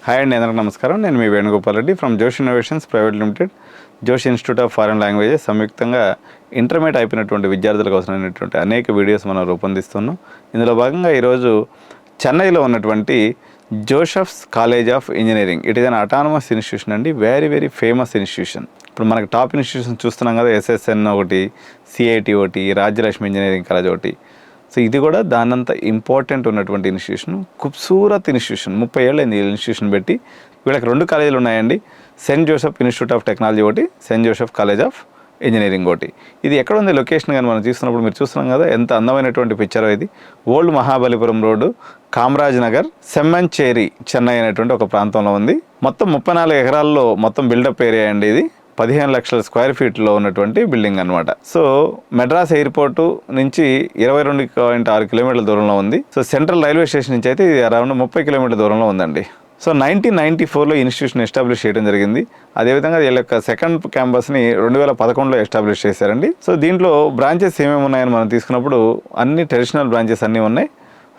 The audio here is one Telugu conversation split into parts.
హాయ్ అండి, అందరికీ నమస్కారం. నేను మీ వేణుగోపాల్ రెడ్డి ఫ్రమ్ జోష్ ఇన్నోవేషన్స్ ప్రైవేట్ లిమిటెడ్, జోష్ ఇన్స్టిట్యూట్ ఆఫ్ ఫారెన్ లాంగ్వేజెస్ సంయుక్తంగా ఇంటర్మీడియట్ అయిపోయినటువంటి విద్యార్థులకు అవసరమైనటువంటి అనేక వీడియోస్ మనం రూపొందిస్తున్నాం. ఇందులో భాగంగా ఈరోజు చెన్నైలో ఉన్నటువంటి Joseph's college of engineering, it is an autonomous institution అండి, వెరీ ఫేమస్ ఇన్స్టిట్యూషన్. ఇప్పుడు మనకు టాప్ ఇన్స్టిట్యూషన్ చూస్తున్నాం కదా, ఎస్ఎస్ఎన్ ఒకటి, సిఐటి ఒకటి, రాజ్యలక్ష్మి ఇంజనీరింగ్ కాలేజ్ ఒకటి. సో ఇది కూడా దానంత ఇంపార్టెంట్ ఉన్నటువంటి ఇన్స్టిట్యూషన్, ఖూబ్సూరత్ ఇన్స్టిట్యూషన్. 30 ఏళ్ళైంది ఈ ఇన్స్టిట్యూషన్ పెట్టి. వీళ్ళకి 2 కాలేజీలు ఉన్నాయండి, saint Joseph institute of technology ఒకటి, saint Joseph college of engineering ఒకటి. ఇది ఎక్కడ ఉంది లొకేషన్ కానీ మనం చూస్తున్నప్పుడు మీరు చూస్తున్నాం కదా, ఎంత అందమైనటువంటి పిక్చర్. ఇది ఓల్డ్ మహాబలిపురం రోడ్డు, కామరాజ్ నగర్, సెమ్మంచేరి, చెన్నై అనేటువంటి ఒక ప్రాంతంలో ఉంది. మొత్తం 34 ఎకరాల్లో మొత్తం బిల్డప్ ఏరియా అండి. ఇది 15 లక్షల స్క్వేర్ ఫీట్లో ఉన్నటువంటి బిల్డింగ్ అనమాట. సో మెడ్రాస్ ఎయిర్పోర్టు నుంచి 22.6 కిలోమీటర్ల దూరంలో ఉంది. సో సెంట్రల్ రైల్వే స్టేషన్ నుంచి అయితే ఇది అరౌండ్ 30 కిలోమీటర్ల దూరంలో ఉందండి. సో 1994లో ఇన్స్టిట్యూషన్ ఎస్టాబ్లిష్ చేయడం జరిగింది. అదేవిధంగా వీళ్ళ యొక్క సెకండ్ క్యాంపస్ని 2011లో ఎస్టాబ్లిష్ చేశారండి. సో దీంట్లో బ్రాంచెస్ ఏమేమి ఉన్నాయని మనం తీసుకున్నప్పుడు అన్ని ట్రెడిషనల్ బ్రాంచెస్ అన్నీ ఉన్నాయి.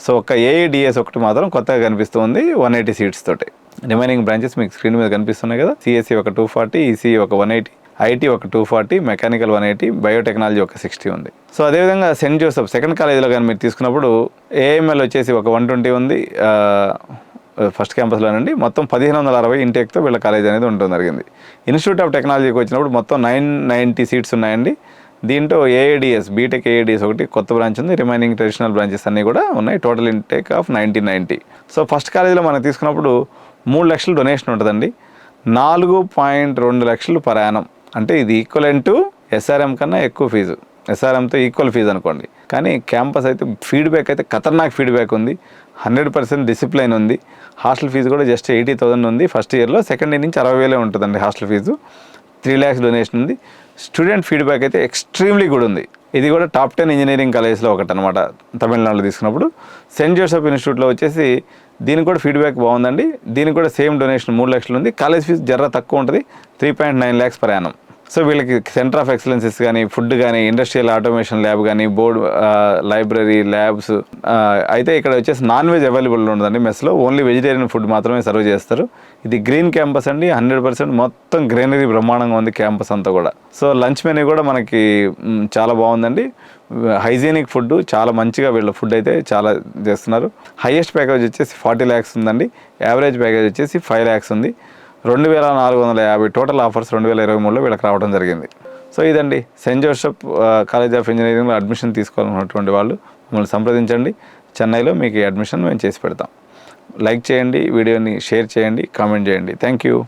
సో ఒక ఏఐడిఎస్ ఒకటి మాత్రం కొత్తగా కనిపిస్తుంది, 180 సీట్స్ తోటి. రిమైనింగ్ బ్రాంచెస్ మీకు స్క్రీన్ మీద కనిపిస్తున్నాయి కదా, సిఎస్సి ఒక 240, ఈసీఈ ఒక 180, ఐటీ ఒక 240, మెకానికల్ 180, బయోటెక్నాలజీ ఒక 60 ఉంది. సో అదేవిధంగా సెయింట్ జోసెఫ్ సెకండ్ కాలేజీలో కానీ మీరు తీసుకున్నప్పుడు ఏఎంఎల్ వచ్చేసి ఒక 120 ఉంది ఫస్ట్ క్యాంపస్లోనండి. మొత్తం 1560 ఇంటేక్తో వీళ్ళ కాలేజ్ అనేది ఉండడం జరిగింది. ఇన్స్టిట్యూట్ ఆఫ్ టెక్నాలజీకి వచ్చినప్పుడు మొత్తం 990 సీట్స్ ఉన్నాయండి. దీంట్లో ఏఐడిఎస్, బీటెక్ ఏఐడిఎస్ ఒకటి కొత్త బ్రాంచ్ ఉంది, రిమైనింగ్ ట్రెడిషనల్ బ్రాంచెస్ అన్నీ కూడా ఉన్నాయి. Total intake of 1990. So first కాలేజీలో మనం తీసుకున్నప్పుడు 3 లక్షలు డొనేషన్ ఉంటుందండి, 4.2 లక్షలు పర్ యానం. అంటే ఇది ఈక్వలెంట్ టు ఎస్ఆర్ఎం కన్నా ఎక్కువ ఫీజు, ఎస్ఆర్ఎంతో ఈక్వల్ ఫీజు అనుకోండి. కానీ క్యాంపస్ అయితే ఫీడ్బ్యాక్ అయితే ఖతర్నాక్ ఫీడ్బ్యాక్ ఉంది, 100% డిసిప్లైన్ ఉంది. హాస్టల్ ఫీజు కూడా జస్ట్ 80,000 ఉంది ఫస్ట్ ఇయర్లో. సెకండ్ ఇయర్ నుంచి 60,000 ఉంటుందండి హాస్టల్ ఫీజు. 3 lakhs డొనేషన్ ఉంది. స్టూడెంట్ ఫీడ్బ్యాక్ అయితే ఎక్స్ట్రీమ్లీ గుడ్ ఉంది. ఇది కూడా టాప్ 10 ఇంజనీరింగ్ కాలేజ్లో ఒకటి అనమాట తమిళనాడులో తీసుకున్నప్పుడు. సెయింట్ జోసెఫ్ ఇన్స్టిట్యూట్లో వచ్చేసి దీనికి కూడా ఫీడ్బ్యాక్ బాగుందండి. దీనికి కూడా సేమ్ డొనేషన్ 3 లక్షలు ఉంది. కాలేజ్ ఫీజు జర్ర తక్కువ ఉంటుంది, 3.9 lakhs పర్ యానం. సో వీళ్ళకి సెంటర్ ఆఫ్ ఎక్సలెన్సెస్ కానీ, ఫుడ్ కానీ, ఇండస్ట్రియల్ ఆటోమేషన్ ల్యాబ్ కానీ, బోర్డ్ లైబ్రరీ ల్యాబ్స్ అయితే ఇక్కడ వచ్చేసి నాన్ వెజ్ అవైలబుల్ ఉండదండి మెస్లో, ఓన్లీ వెజిటేరియన్ ఫుడ్ మాత్రమే సర్వ్ చేస్తారు. ఇది గ్రీన్ క్యాంపస్ అండి, 100% మొత్తం గ్రీనరీ బ్రహ్మాండంగా ఉంది క్యాంపస్ అంతా కూడా. సో లంచ్ మెనూ కూడా మనకి చాలా బాగుందండి, హైజీనిక్ ఫుడ్, చాలా మంచిగా వీళ్ళ ఫుడ్ అయితే చాలా చేస్తున్నారు. హైయెస్ట్ ప్యాకేజ్ వచ్చేసి 40 lakhs ఉందండి, యావరేజ్ ప్యాకేజ్ వచ్చేసి 5 lakhs ఉంది. 2,450 టోటల్ ఆఫర్స్ 2023లో వీళ్ళకి రావడం జరిగింది. సో ఇదండి సెయింట్ జోసెఫ్ కాలేజ్ ఆఫ్ ఇంజనీరింగ్లో అడ్మిషన్ తీసుకోవాలన్నటువంటి వాళ్ళు మమ్మల్ని సంప్రదించండి. చెన్నైలో మీకు ఈ అడ్మిషన్ మేము చేసి పెడతాం. లైక్ చేయండి, వీడియోని షేర్ చేయండి, కామెంట్ చేయండి. Thank you.